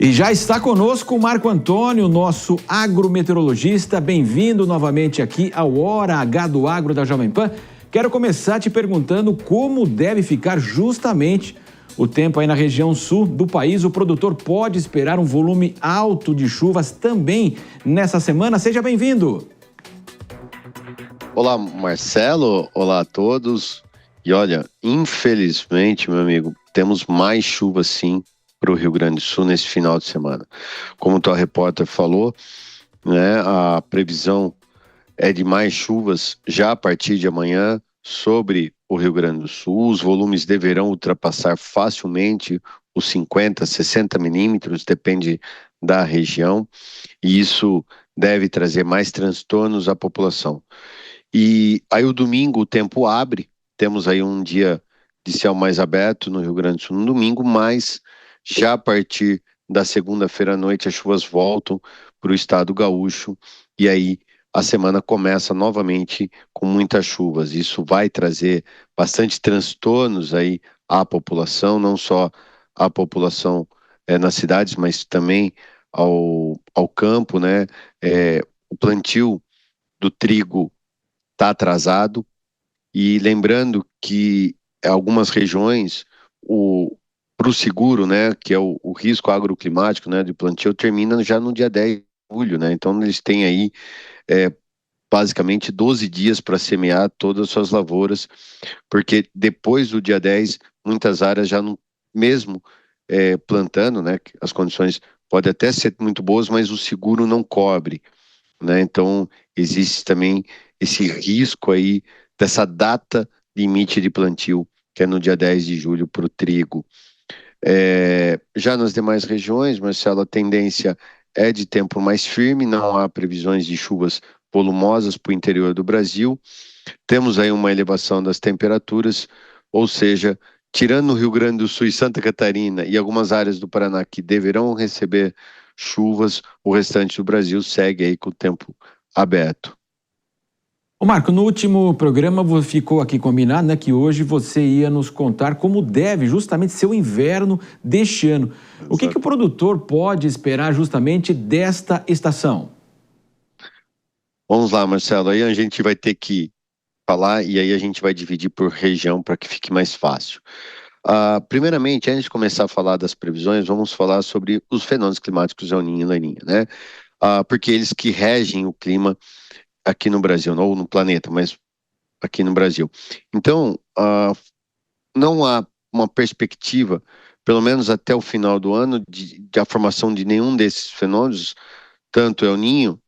E já está conosco o Marco Antônio, nosso agrometeorologista. Bem-vindo novamente aqui ao Hora H do Agro da Jovem Pan. Quero começar te perguntando como deve ficar justamente o tempo aí na região sul do país. O produtor pode esperar um volume alto de chuvas também nessa semana? Seja bem-vindo. Olá, Marcelo. Olá a todos. E olha, infelizmente, meu amigo, temos mais chuva sim para o Rio Grande do Sul nesse final de semana. Como tua repórter falou, né, a previsão é de mais chuvas já a partir de amanhã sobre o Rio Grande do Sul. Os volumes deverão ultrapassar facilmente os 50, 60 milímetros, depende da região, e isso deve trazer mais transtornos à população. E aí o domingo o tempo abre, temos aí um dia de céu mais aberto no Rio Grande do Sul no domingo, mas já a partir da segunda-feira à noite as chuvas voltam para o estado gaúcho e aí a semana começa novamente com muitas chuvas. Isso vai trazer bastante transtornos aí à população, não só à população nas cidades, mas também ao campo, né? O plantio do trigo está atrasado, e lembrando que algumas regiões, para o seguro, né, que é o risco agroclimático, né, de plantio, termina já no dia 10 de julho, né, então eles têm aí é, basicamente 12 dias para semear todas as suas lavouras, porque depois do dia 10, muitas áreas já não, mesmo plantando, né, as condições podem até ser muito boas, mas o seguro não cobre, né? Então, existe também esse risco aí dessa data limite de plantio, que é no dia 10 de julho para o trigo. Já nas demais regiões, Marcelo, a tendência é de tempo mais firme, não há previsões de chuvas volumosas para o interior do Brasil. Temos aí uma elevação das temperaturas, ou seja, tirando o Rio Grande do Sul e Santa Catarina e algumas áreas do Paraná que deverão receber chuvas, o restante do Brasil segue aí com o tempo aberto. Ô Marco, no último programa ficou aqui combinado, né, que hoje você ia nos contar como deve justamente ser o inverno deste ano. O que o produtor pode esperar justamente desta estação? Vamos lá, Marcelo, aí a gente vai ter que falar e aí a gente vai dividir por região para que fique mais fácil. Primeiramente, antes de começar a falar das previsões, vamos falar sobre os fenômenos climáticos El Niño e La Niña, né? Porque eles que regem o clima aqui no Brasil, não no planeta, mas aqui no Brasil. Então, não há uma perspectiva, pelo menos até o final do ano, de a formação de nenhum desses fenômenos, tanto El Niño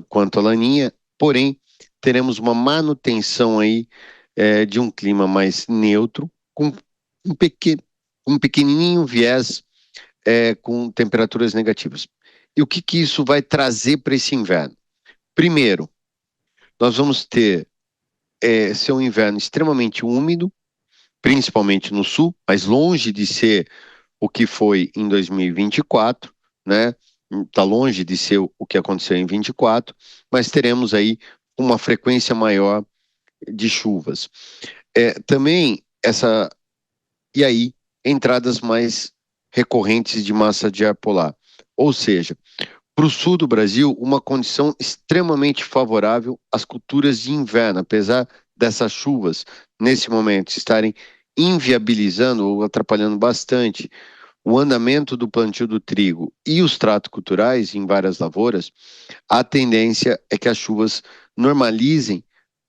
quanto a Laninha, porém, teremos uma manutenção aí de um clima mais neutro, com um, um pequenininho viés com temperaturas negativas. E o que isso vai trazer para esse inverno? Primeiro, nós vamos ter ser um inverno extremamente úmido, principalmente no sul, mas longe de ser o que foi em 2024, né? Está longe de ser o que aconteceu em 24, mas teremos aí uma frequência maior de chuvas. Também e aí, entradas mais recorrentes de massa de ar polar. Ou seja, para o sul do Brasil, uma condição extremamente favorável às culturas de inverno, apesar dessas chuvas, nesse momento, estarem inviabilizando ou atrapalhando bastante o andamento do plantio do trigo e os tratos culturais em várias lavouras, a tendência é que as chuvas normalizem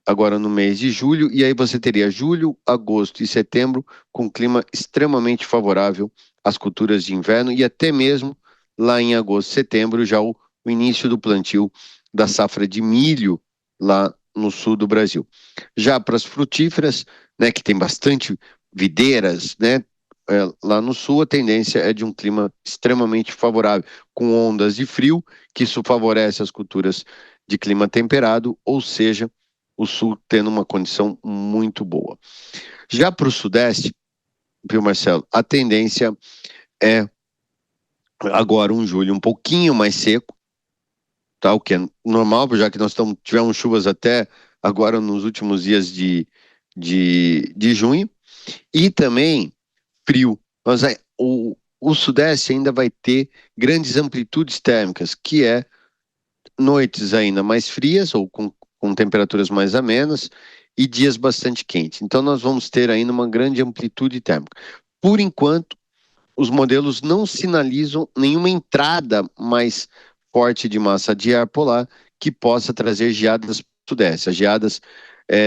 agora no mês de julho, e aí você teria julho, agosto e setembro com clima extremamente favorável às culturas de inverno e até mesmo lá em agosto, setembro, já o início do plantio da safra de milho lá no sul do Brasil. Já para as frutíferas, né, que tem bastante videiras, né, lá no sul a tendência é de um clima extremamente favorável, com ondas de frio, que isso favorece as culturas de clima temperado, ou seja, o sul tendo uma condição muito boa. Já para o sudeste, viu, Marcelo, a tendência é agora um julho um pouquinho mais seco, tá? O que é normal, já que nós tivemos chuvas até agora nos últimos dias de junho, e também frio. Mas o Sudeste ainda vai ter grandes amplitudes térmicas, que é noites ainda mais frias ou com temperaturas mais amenas e dias bastante quentes. Então nós vamos ter ainda uma grande amplitude térmica. Por enquanto, os modelos não sinalizam nenhuma entrada mais forte de massa de ar polar que possa trazer geadas para o Sudeste. As geadas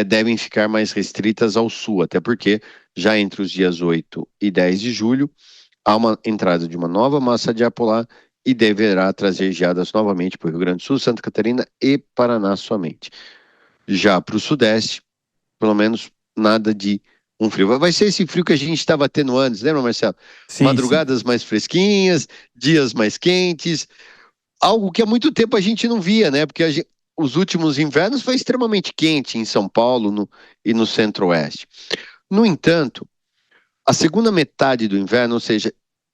devem ficar mais restritas ao sul, até porque já entre os dias 8 e 10 de julho há uma entrada de uma nova massa de ar polar e deverá trazer geadas novamente para o Rio Grande do Sul, Santa Catarina e Paraná somente. Já para o Sudeste, pelo menos nada de um frio. Vai ser esse frio que a gente estava tendo antes, lembra, Marcelo? Sim, Madrugadas sim. mais fresquinhas, dias mais quentes, algo que há muito tempo a gente não via, né? Porque os últimos invernos foi extremamente quente em São Paulo e no Centro-Oeste. No entanto, a segunda metade do inverno, ou seja,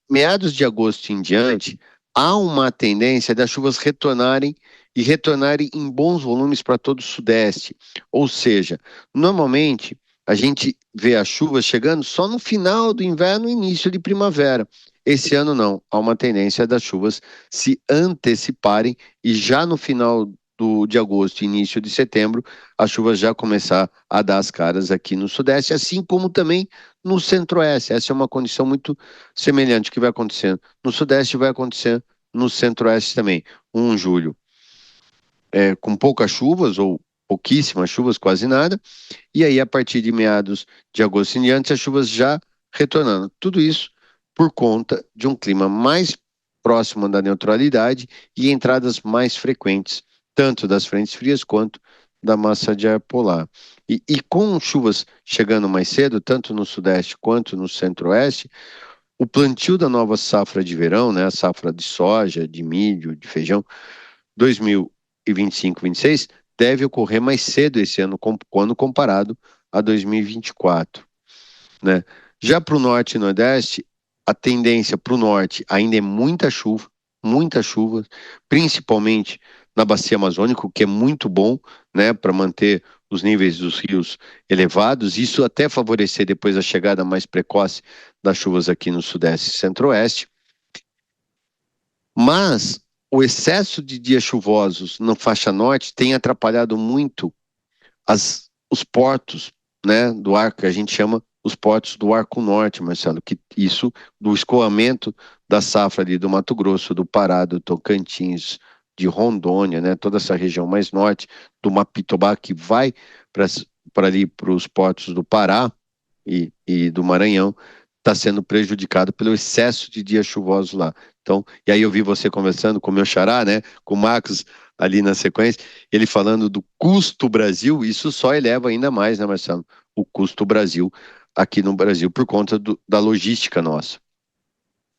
meados de agosto em diante, há uma tendência das chuvas retornarem e retornarem em bons volumes para todo o Sudeste. Ou seja, normalmente a gente vê as chuvas chegando só no final do inverno e início de primavera. Esse ano não, há uma tendência das chuvas se anteciparem e já no final de agosto e início de setembro, as chuvas já começar a dar as caras aqui no Sudeste, assim como também no Centro-Oeste. Essa é uma condição muito semelhante que vai acontecendo. No Sudeste vai acontecer no Centro-Oeste também. 1 julho com poucas chuvas ou pouquíssimas chuvas, quase nada, e aí a partir de meados de agosto em diante as chuvas já retornando. Tudo isso por conta de um clima mais próximo da neutralidade e entradas mais frequentes, tanto das frentes frias quanto da massa de ar polar. E com chuvas chegando mais cedo, tanto no Sudeste quanto no Centro-Oeste, o plantio da nova safra de verão, né, a safra de soja, de milho, de feijão, 2025-26, deve ocorrer mais cedo esse ano, quando comparado a 2024, né? Já para o Norte e Nordeste, a tendência para o Norte ainda é muita chuva, principalmente na bacia amazônica, o que é muito bom, né, para manter os níveis dos rios elevados, isso até favorecer depois a chegada mais precoce das chuvas aqui no Sudeste e Centro-Oeste. Mas o excesso de dias chuvosos na faixa norte tem atrapalhado muito os portos, né, do arco, que a gente chama os portos do arco norte, Marcelo, que isso do escoamento da safra ali do Mato Grosso, do Pará, do Tocantins, de Rondônia, né, toda essa região mais norte, do Mapitobá, que vai para ali para os portos do Pará e do Maranhão, está sendo prejudicado pelo excesso de dias chuvosos lá. Então, e aí eu vi você conversando com o meu xará, né, com o Marcos ali na sequência, ele falando do custo Brasil, isso só eleva ainda mais, né, Marcelo? O custo Brasil aqui no Brasil por conta da logística nossa.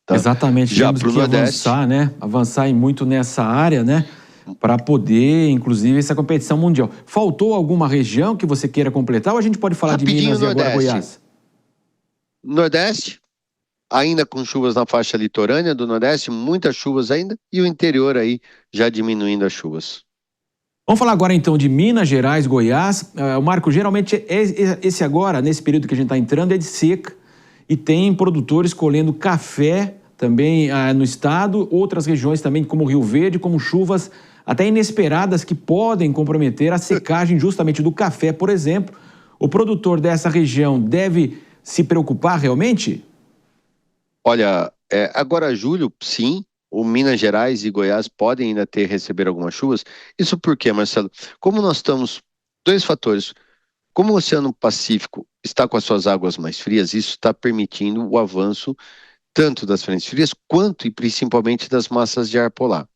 Tá? Exatamente, Já temos para o que Nordeste, avançar, né? Avançar muito nessa área, né? Para poder, inclusive, essa competição mundial. Faltou alguma região que você queira completar ou a gente pode falar de rapidinho Minas e agora Nordeste. Goiás? Nordeste, ainda com chuvas na faixa litorânea do Nordeste, muitas chuvas ainda, e o interior aí já diminuindo as chuvas. Vamos falar agora então de Minas Gerais, Goiás. O Marco, geralmente esse agora, nesse período que a gente está entrando, é de seca e tem produtores colhendo café também no estado, outras regiões também como Rio Verde, como chuvas até inesperadas que podem comprometer a secagem justamente do café, por exemplo. O produtor dessa região deve se preocupar realmente? Olha, agora julho, sim, o Minas Gerais e Goiás podem ainda receber algumas chuvas. Isso porque, Marcelo, como nós estamos, dois fatores. Como o Oceano Pacífico está com as suas águas mais frias, isso está permitindo o avanço tanto das frentes frias quanto e principalmente das massas de ar polar.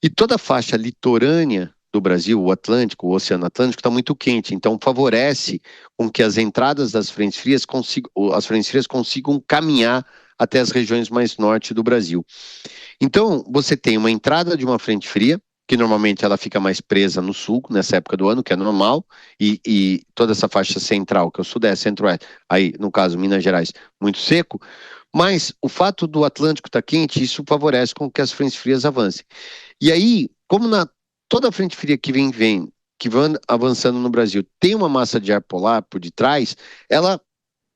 E toda a faixa litorânea do Brasil, o Atlântico, o Oceano Atlântico, está muito quente, então favorece com que as entradas das frentes frias consigam caminhar até as regiões mais norte do Brasil. Então, você tem uma entrada de uma frente fria, que normalmente ela fica mais presa no sul, nessa época do ano, que é normal, e toda essa faixa central, que é o sudeste, centro-oeste, aí, no caso, Minas Gerais, muito seco, mas o fato do Atlântico estar quente, isso favorece com que as frentes frias avancem. E aí, como toda a frente fria que vai avançando no Brasil tem uma massa de ar polar por detrás, ela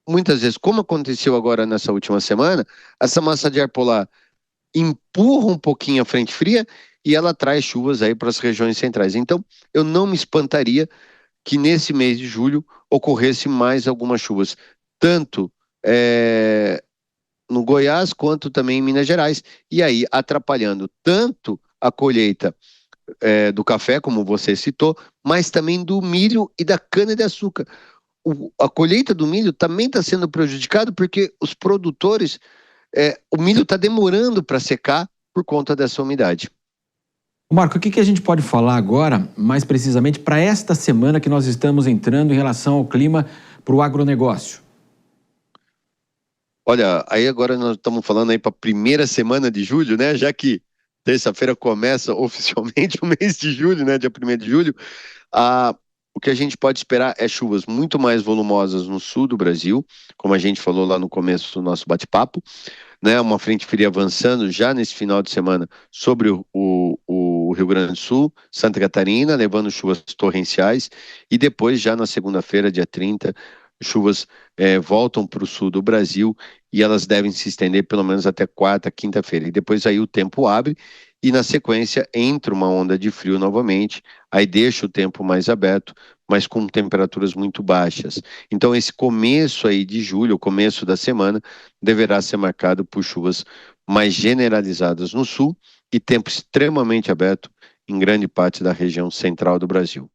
muitas vezes, como aconteceu agora nessa última semana, essa massa de ar polar empurra um pouquinho a frente fria e ela traz chuvas aí para as regiões centrais. Então, eu não me espantaria que nesse mês de julho ocorresse mais algumas chuvas, tanto no Goiás quanto também em Minas Gerais, e aí atrapalhando tanto a colheita do café, como você citou, mas também do milho e da cana-de-açúcar. A colheita do milho também está sendo prejudicada porque os produtores, o milho está demorando para secar por conta dessa umidade. Marco, o que a gente pode falar agora, mais precisamente, para esta semana que nós estamos entrando em relação ao clima para o agronegócio? Olha, aí agora nós estamos falando aí para a primeira semana de julho, né? Já que terça-feira começa oficialmente o mês de julho, né? Dia 1º de julho. O que a gente pode esperar é chuvas muito mais volumosas no sul do Brasil, como a gente falou lá no começo do nosso bate-papo, né? Uma frente fria avançando já nesse final de semana sobre o Rio Grande do Sul, Santa Catarina, levando chuvas torrenciais, e depois, já na segunda-feira, dia 30, chuvas voltam para o sul do Brasil e elas devem se estender pelo menos até quarta, quinta-feira. E depois aí o tempo abre e na sequência entra uma onda de frio novamente, aí deixa o tempo mais aberto, mas com temperaturas muito baixas. Então esse começo aí de julho, o começo da semana, deverá ser marcado por chuvas mais generalizadas no sul e tempo extremamente aberto em grande parte da região central do Brasil.